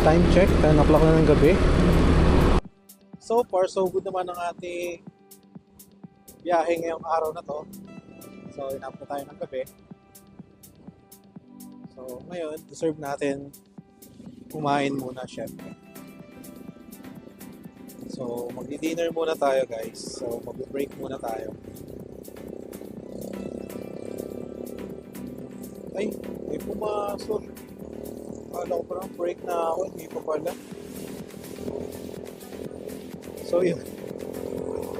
time check, 10 o'clock na ng gabi. So far, so good naman ang ating biyahe ngayong araw na to. So, inap na tayo ng gabi. So, ngayon, deserve natin kumain muna, syempre. So, magdi-dinner muna tayo, guys. So, mag-break muna tayo. Ay, may pumasok. Akala ko parang break na ako, hindi pa pala. So, yun.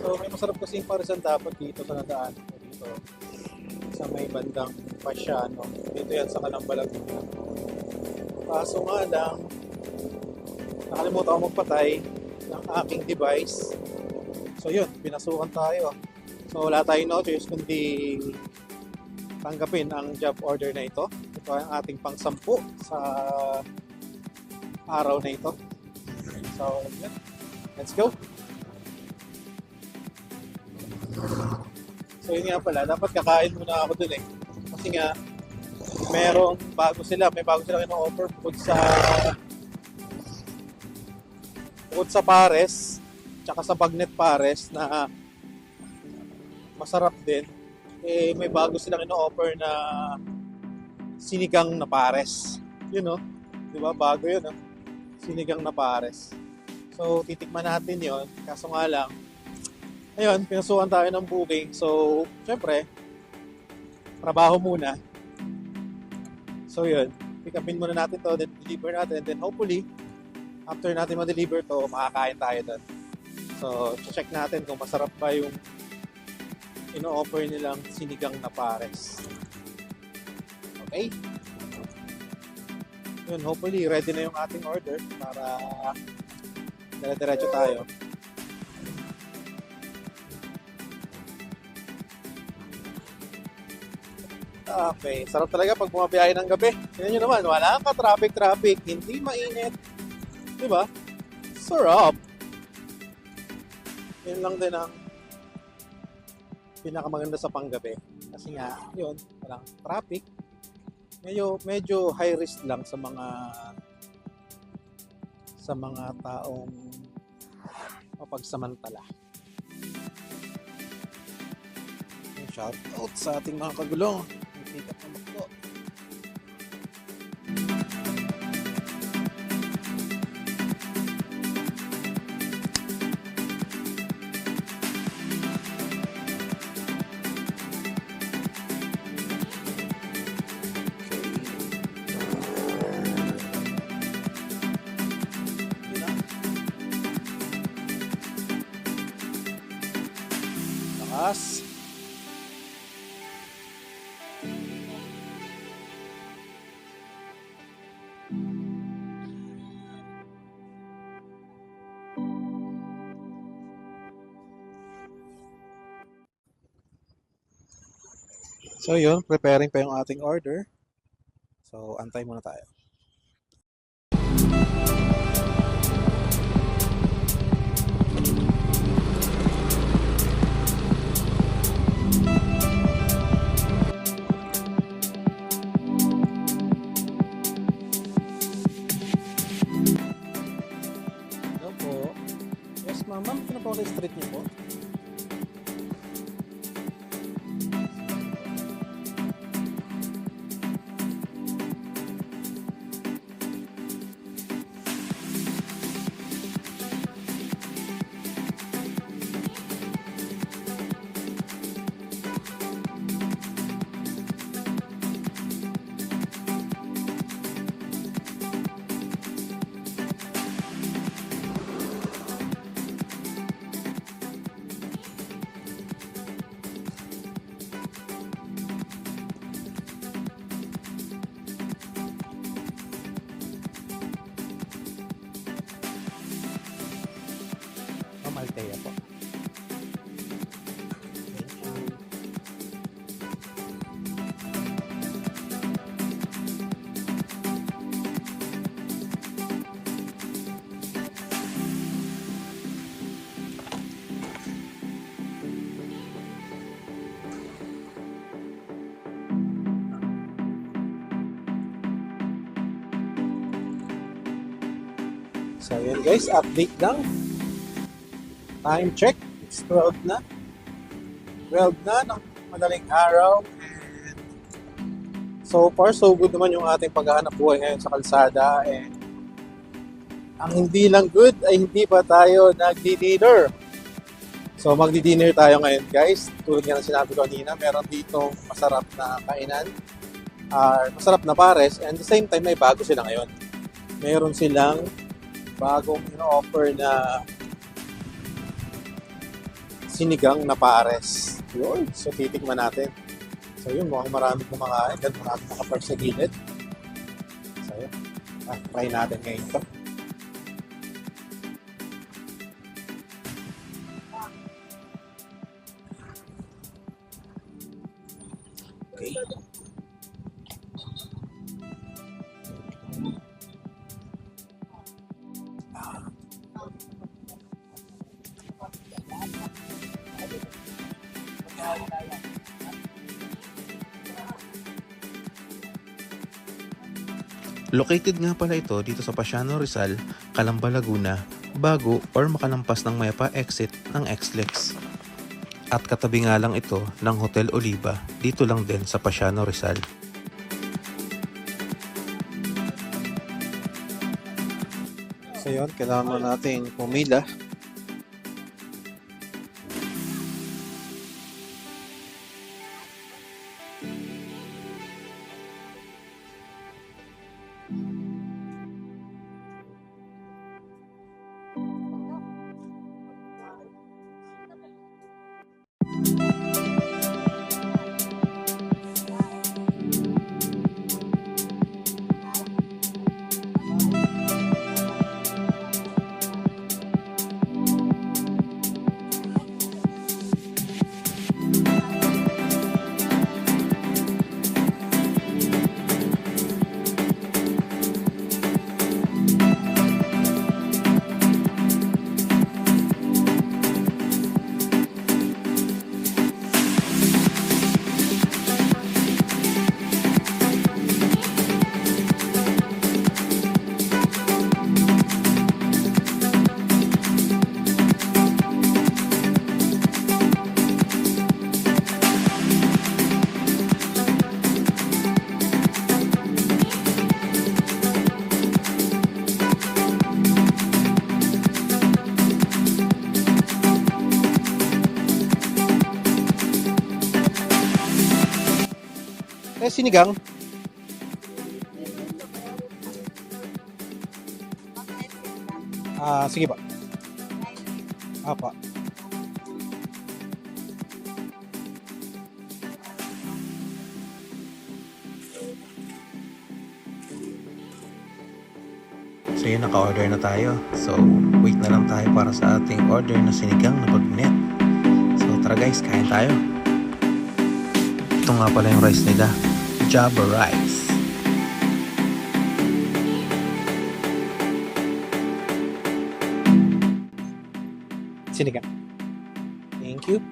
So, may masarap kasi yung parisan dapat dito sa nadaan ko dito. Sa may bandang Pasiano. Dito yan sa Kalambalag. Kaso nga lang, nakalimutan ko magpatay ng aking device. So yun, pinasukan tayo. So wala tayong no choice kundi tanggapin ang job order na ito. Ito ang ating pang-10 sa araw na ito. So yun, let's go. So yun nga pala, dapat kakain muna ako dun eh. Kasi nga, may bago sila ino-offer bukod sa pares, tsaka sa bagnet pares na masarap din. Eh, may bago silang ino-offer na sinigang na pares. Yun no? Di ba? Bago yun no? Sinigang na pares. So, titikman natin yon. Kaso nga lang, ayun, pinasukan tayo ng booking. So, syempre, trabaho muna. So, yun. Pick upin muna natin to, then deliver natin, and then hopefully, after natin ma-deliver to, makakain tayo doon. So, check natin kung masarap ba yung ino-offer nilang sinigang na pares. Okay? Yun, hopefully, ready na yung ating order para dire-diretso tayo. Okay, sarap talaga pag bumabiyahe ng gabi. Tingnan nyo naman, wala ka traffic, hindi mainit. Diba? Sarap! Yun lang din ang pinakamaganda sa panggabi. Kasi nga, yun, walang traffic. Medyo high risk lang sa mga taong mapagsamantala. Shout out sa ating mga kagulong. Pick up naman po. Lakas. So yun, preparing pa yung ating order. So, antay muna tayo. Hello po. Yes, ma'am. Ma'am, ano po ang street niyo po? So yun guys, update lang. Time check. It's 12 na. 12 na ng madaling araw. And so far, so good naman yung ating paghahanap buhay ngayon sa kalsada. And ang hindi lang good ay hindi pa tayo nagdi-dinner. So magdi-dinner tayo ngayon guys. Tulad nga ng sinabi ko kanina, meron dito masarap na kainan. Masarap na pares. And at the same time, may bago sila ngayon. Meron silang bagong ino-offer na sinigang na pares. Yun. So titikman natin. So yun, mukhang maraming kumakain. At maraming nakapark sa gilid. So yun. Try natin ngayon ito. Okay. Located nga pala ito dito sa Pasiano Rizal, Calamba, Laguna, bago or makalampas ng Mayapa exit ng XLEX. At katabi nga lang ito ng Hotel Oliva, dito lang din sa Pasiano Rizal. So yun, kailangan natin pumila. Sinigang. Sige pa. Apa. So yun, naka-order na tayo. So wait na lang tayo para sa ating order na sinigang na bagnet. So tara guys, kain tayo. Ito nga pala yung rice nila, Java rice. Sinigang. Thank you.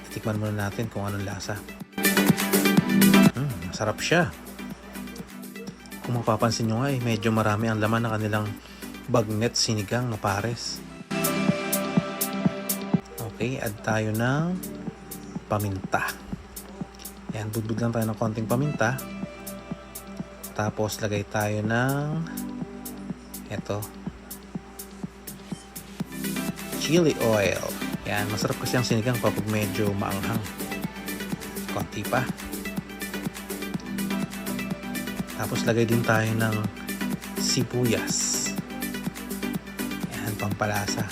Tikman muna natin kung anong lasa. Masarap siya. Kung mapapansin nyo nga medyo marami ang laman ng kanilang bagnet sinigang na pares. Okay, add tayo ng paminta. Yan, budbud lang tayo ng konting paminta. Tapos lagay tayo ng eto, chili oil. Yan, masarap kasi ang sinigang kapag medyo maanghang. Konti pa. Tapos lagay din tayo ng sibuyas. Yan, pampalasa.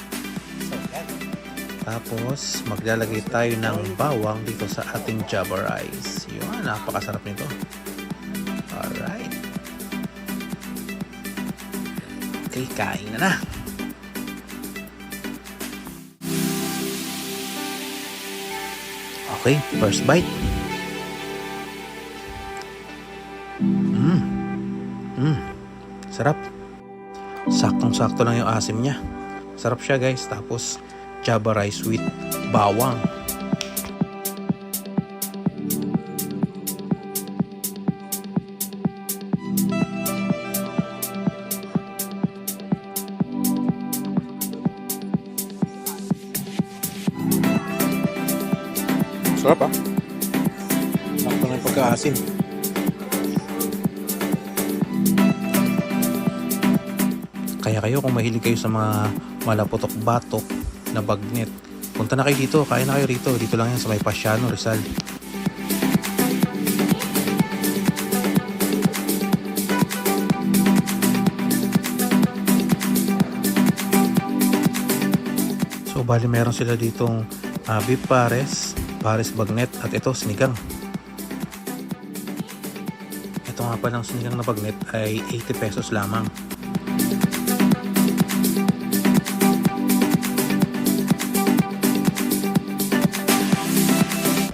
Tapos maglalagay tayo ng bawang dito sa ating Java rice. Yun, napakasarap nito. Alright. Okay, kain na. Okay, first bite. Sarap. Saktong-sakto lang yung asim niya. Sarap siya guys. Tapos Java rice with bawang. Sarap ah. Sakto na yung pagkaasim. Kaya kayo kung mahilig kayo sa mga malaputok-batok na bagnet, punta na kayo dito, kain na kayo rito. Dito lang yan sa may Pasiano, Rizal. So bali meron sila ditong beef pares, pares bagnet at ito sinigang. Ito nga palang sinigang na bagnet ay 80 pesos lamang.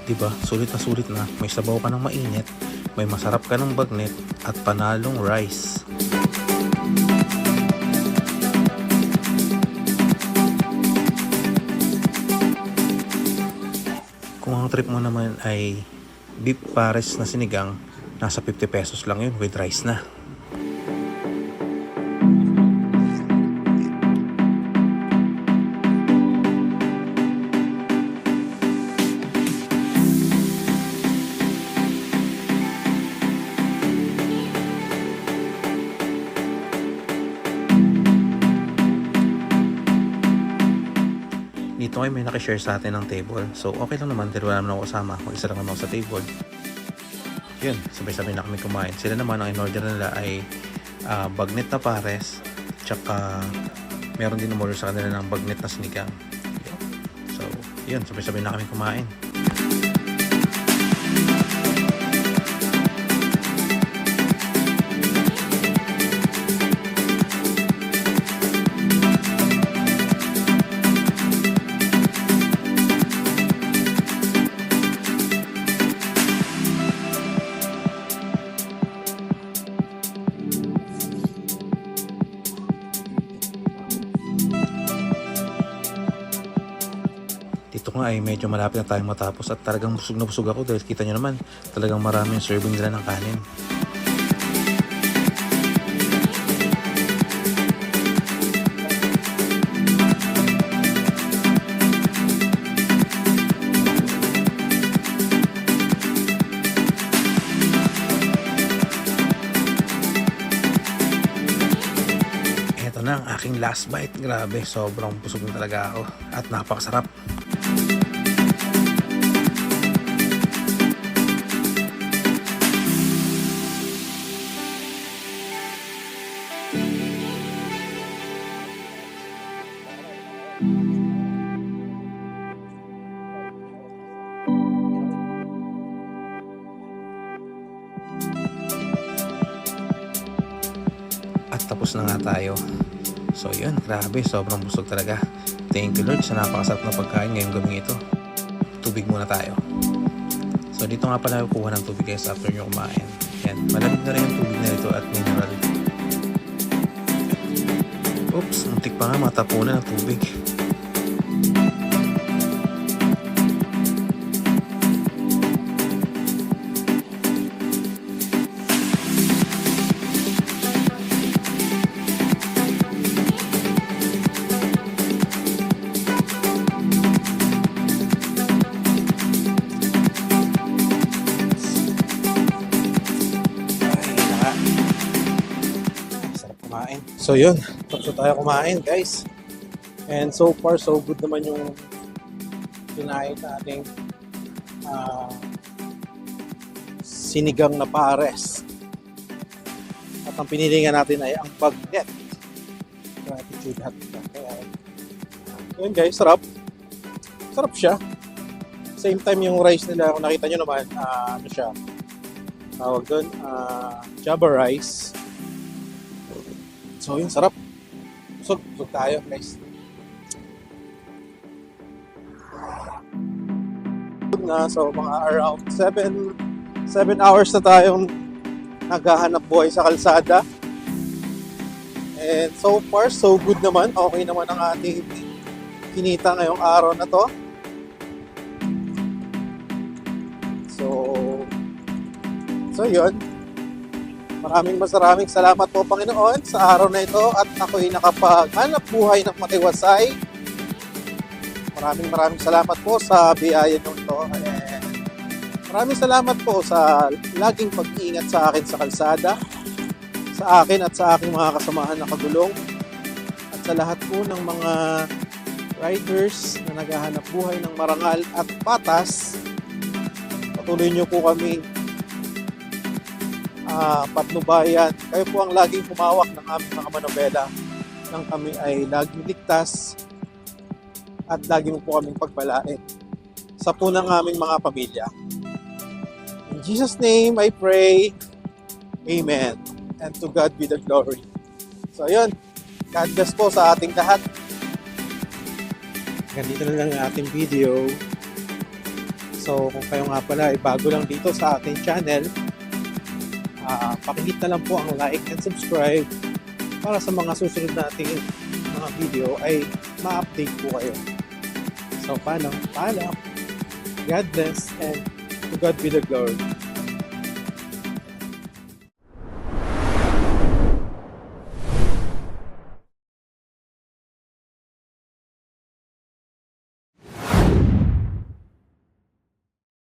Diba? Sulit na, may sabaw ka ng mainit, may masarap ka ng bagnet at panalong rice. Kung ang trip mo naman ay beef pares na sinigang, nasa 50 pesos lang yun with rice na. Dito ay may nakishare sa atin ng table. So okay lang naman, dahil wala naman ako kasama. Mag-isa lang naman ako sa table. Yun, sabay-sabay na kami kumain. Sila naman, ang in-order nila ay bagnet na pares. Tsaka meron din umorder sa kanila ng bagnet na sinigang. So yun, sabay-sabay na kami kumain. Dito nga ay medyo malapit na tayong matapos at talagang busog na busog ako dahil kita nyo naman talagang maraming serving nila ng kanin. Ito na ang aking last bite. Grabe, sobrang busog na talaga ako at napakasarap. At tapos na nga tayo. So yun, grabe, sobrang busog talaga. Thank you Lord sa napakasarap na pagkain ngayong gabi ito. Tubig muna tayo. So dito nga pala kukuha ng tubig guys after nyo kumain. Yan, malamig na rin yung tubig na ito at mineral. Oops, muntik pa nga matapunan ng tubig. So yun, tapos na tayo kumain guys. And so far so good naman yung kinain nating sinigang na pares. At ang pinili nga natin ay ang bagnet. Gratitude hat. Yun guys, sarap. Sarap siya. Same time yung rice nila, kung nakita nyo naman, ano siya, tawag doon, Java rice. So yun, sarap. Busog tayo guys. gutom na. So mga around 7 hours na tayong naghahanap buhay sa kalsada. And so far, so good naman. Okay naman ang ating kinita ngayong araw na to. So yun. Maraming salamat po, Panginoon, sa araw na ito at ako'y nakapaghanap buhay ng matiwasay. Maraming salamat po sa biyaya nyo ito. And maraming salamat po sa laging pag-iingat sa akin sa kalsada, sa akin at sa aking mga kasamahan na kagulong, at sa lahat po ng mga riders na naghahanap buhay ng marangal at patas. Patuloy nyo po kami patnubayan. Kayo po ang laging humawak ng aming mga manobela nang kami ay laging ligtas at lagi mo po kaming pagpalain sa po ng aming mga pamilya. In Jesus' name I pray. Amen. And to God be the glory. So ayun, God bless po sa ating lahat. Ganito na lang ang ating video. So kung kayo nga pala ay bago lang dito sa ating channel, pakihit na lang po ang like and subscribe para sa mga susunod nating mga video ay ma-update po kayo. So paano? Paalam. God bless and to God be the glory.